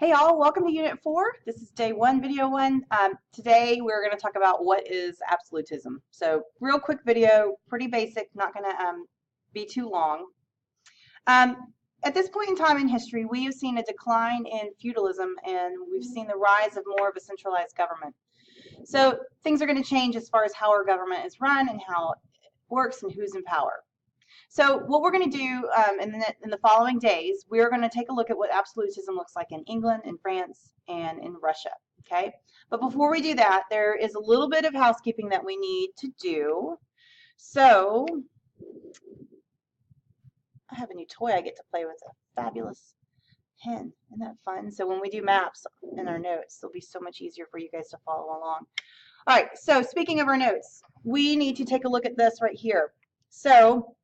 Hey all, welcome to Unit 4. This is day 1, video 1. Today we're going to talk about what is absolutism. So real quick video, pretty basic, not going to be too long. At this point in time in history, we have seen a decline in feudalism and we've seen the rise of more of a centralized government. So things are going to change as far as how our government is run and how it works and who's in power. So what we're going to do in the following days, we're going to take a look at what absolutism looks like in England, in France, and in Russia. Okay. But before we do that, there is a little bit of housekeeping that we need to do. So I have a new toy I get to play with, a fabulous pen. Isn't that fun? So when we do maps in our notes, it'll be so much easier for you guys to follow along. All right. So speaking of our notes, we need to take a look at this right here. So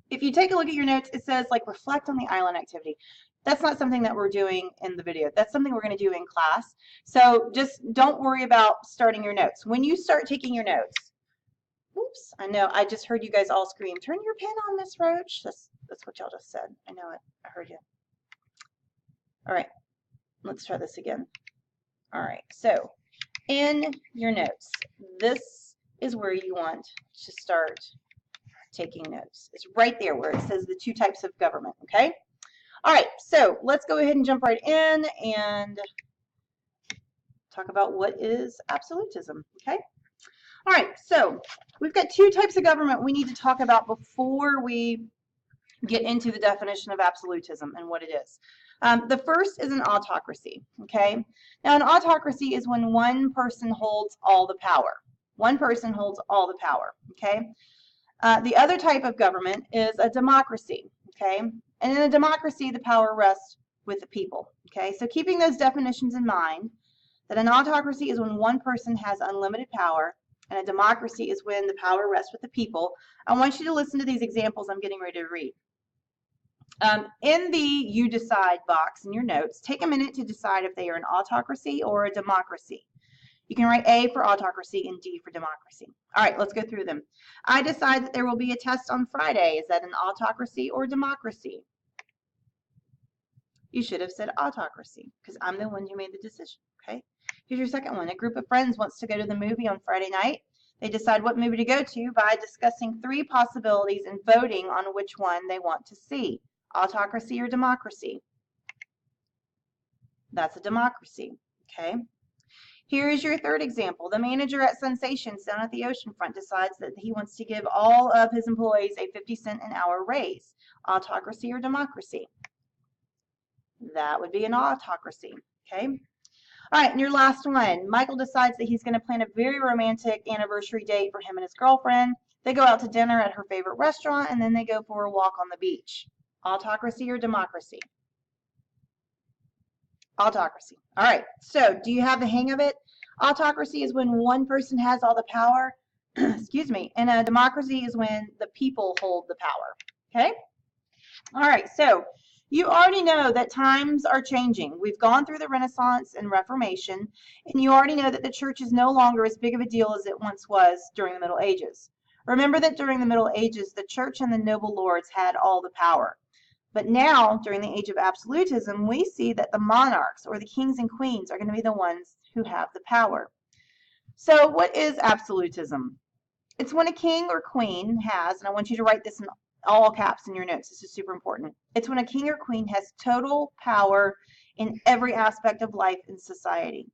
if you take a look at your notes, it says like reflect on the island activity. That's not something that we're doing in the video. That's something we're going to do in class. So just don't worry about starting your notes. When you start taking your notes, oops, I know, I just heard you guys all scream, turn your pen on, Miss Roach. That's what y'all just said. I know it. I heard you. All right, let's try this again. All right, so in your notes, this is where you want to start taking notes. It's right there where it says the 2 types of government, okay? All right, so let's go ahead and jump right in and talk about what is absolutism, okay? All right, so we've got 2 types of government we need to talk about before we get into the definition of absolutism and what it is. The first is an autocracy, okay? Now, an autocracy is when one person holds all the power. One person holds all the power, okay? The other type of government is a democracy, okay? And in a democracy, the power rests with the people, okay? So keeping those definitions in mind, that an autocracy is when one person has unlimited power, and a democracy is when the power rests with the people. I want you to listen to these examples I'm getting ready to read. In the you decide box in your notes, take a minute to decide if they are an autocracy or a democracy. You can write A for autocracy and D for democracy. All right, let's go through them. I decide that there will be a test on Friday. Is that an autocracy or democracy? You should have said autocracy because I'm the one who made the decision, okay? Here's your second one. A group of friends wants to go to the movie on Friday night. They decide what movie to go to by discussing 3 possibilities and voting on which one they want to see. Autocracy or democracy? That's a democracy, okay? Here is your third example. The manager at Sensations down at the oceanfront decides that he wants to give all of his employees a 50-cent an hour raise. Autocracy or democracy? That would be an autocracy, okay? All right, and your last one. Michael decides that he's going to plan a very romantic anniversary date for him and his girlfriend. They go out to dinner at her favorite restaurant, and then they go for a walk on the beach. Autocracy or democracy? Autocracy. All right, so do you have the hang of it? Autocracy is when one person has all the power, excuse me, and a democracy is when the people hold the power, okay? All right, so you already know that times are changing. We've gone through the Renaissance and Reformation, and you already know that the church is no longer as big of a deal as it once was during the Middle Ages. Remember that during the Middle Ages, the church and the noble lords had all the power. But now, during the age of absolutism, we see that the monarchs or the kings and queens are going to be the ones who have the power. So what is absolutism? It's when a king or queen has, and I want you to write this in all caps in your notes, this is super important. It's when a king or queen has total power in every aspect of life and society.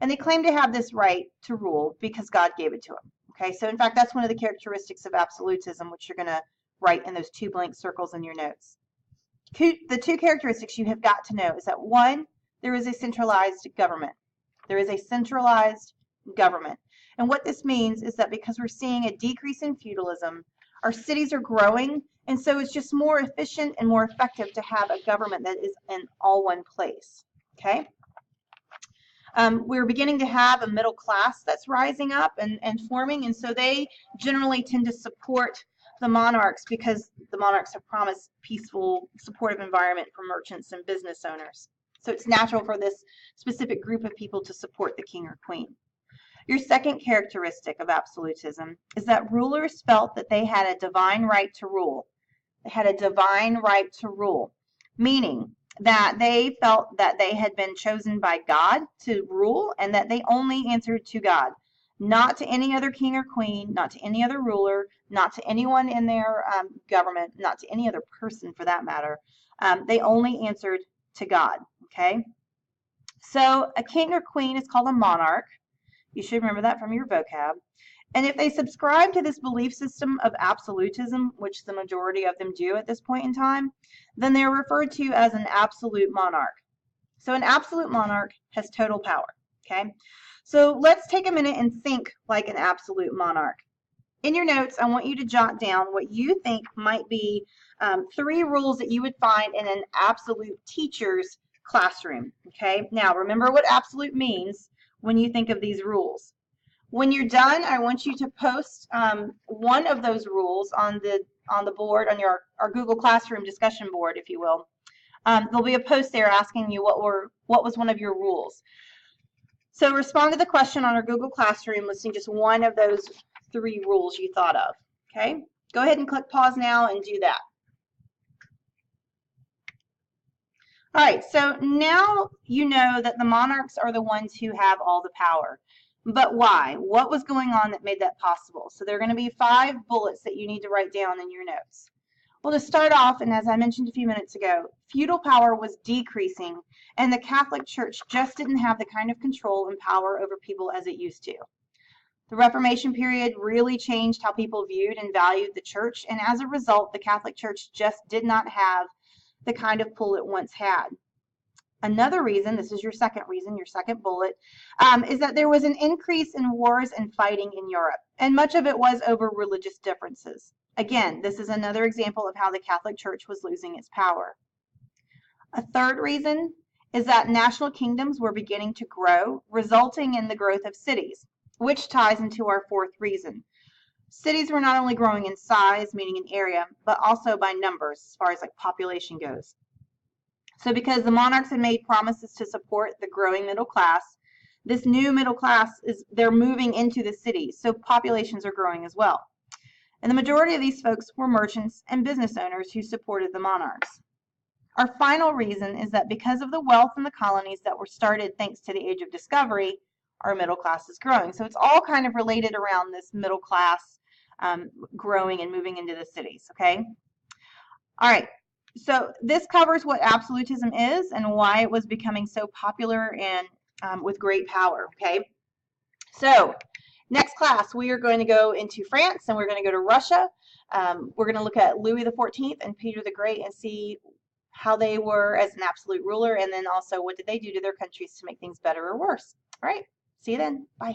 And they claim to have this right to rule because God gave it to them. Okay, so in fact, that's one of the characteristics of absolutism, which you're going to write in those 2 blank circles in your notes. The 2 characteristics you have got to know is that 1, there is a centralized government. There is a centralized government. And what this means is that because we're seeing a decrease in feudalism, our cities are growing, and so it's just more efficient and more effective to have a government that is in all one place, okay? We're beginning to have a middle class that's rising up and forming, and so they generally tend to support the monarchs because the monarchs have promised peaceful, supportive environment for merchants and business owners. So it's natural for this specific group of people to support the king or queen. Your second characteristic of absolutism is that rulers felt that they had a divine right to rule. They had a divine right to rule, meaning that they felt that they had been chosen by God to rule and that they only answered to God, not to any other king or queen, not to any other ruler, not to anyone in their government, not to any other person for that matter. They only answered to God, okay? So a king or queen is called a monarch. You should remember that from your vocab. And if they subscribe to this belief system of absolutism, which the majority of them do at this point in time, then they're referred to as an absolute monarch. So an absolute monarch has total power, okay? So let's take a minute and think like an absolute monarch. In your notes, I want you to jot down what you think might be 3 rules that you would find in an absolute teacher's classroom, okay? Now, remember what absolute means when you think of these rules. When you're done, I want you to post one of those rules on the board, on our Google Classroom discussion board, if you will. There'll be a post there asking you what was one of your rules. So respond to the question on our Google Classroom listing just one of those 3 rules you thought of. Okay? Go ahead and click pause now and do that. All right, so now you know that the monarchs are the ones who have all the power. But why? What was going on that made that possible? So there are going to be 5 bullets that you need to write down in your notes. Well, to start off, and as I mentioned a few minutes ago, feudal power was decreasing, and the Catholic Church just didn't have the kind of control and power over people as it used to. The Reformation period really changed how people viewed and valued the church, and as a result, the Catholic Church just did not have the kind of pull it once had. Another reason, this is your second reason, your second bullet, is that there was an increase in wars and fighting in Europe, and much of it was over religious differences. Again, this is another example of how the Catholic Church was losing its power. A third reason is that national kingdoms were beginning to grow, resulting in the growth of cities, which ties into our fourth reason. Cities were not only growing in size, meaning in area, but also by numbers, as far as like population goes. So because the monarchs had made promises to support the growing middle class, this new middle class they're moving into the cities, so populations are growing as well. And the majority of these folks were merchants and business owners who supported the monarchs. Our final reason is that because of the wealth in the colonies that were started thanks to the Age of Discovery, our middle class is growing. So it's all kind of related around this middle class growing and moving into the cities, okay? All right. So this covers what absolutism is and why it was becoming so popular and with great power, okay? So next class, we are going to go into France and we're going to go to Russia. We're going to look at Louis XIV and Peter the Great and see how they were as an absolute ruler, and then also what did they do to their countries to make things better or worse. All right, see you then. Bye.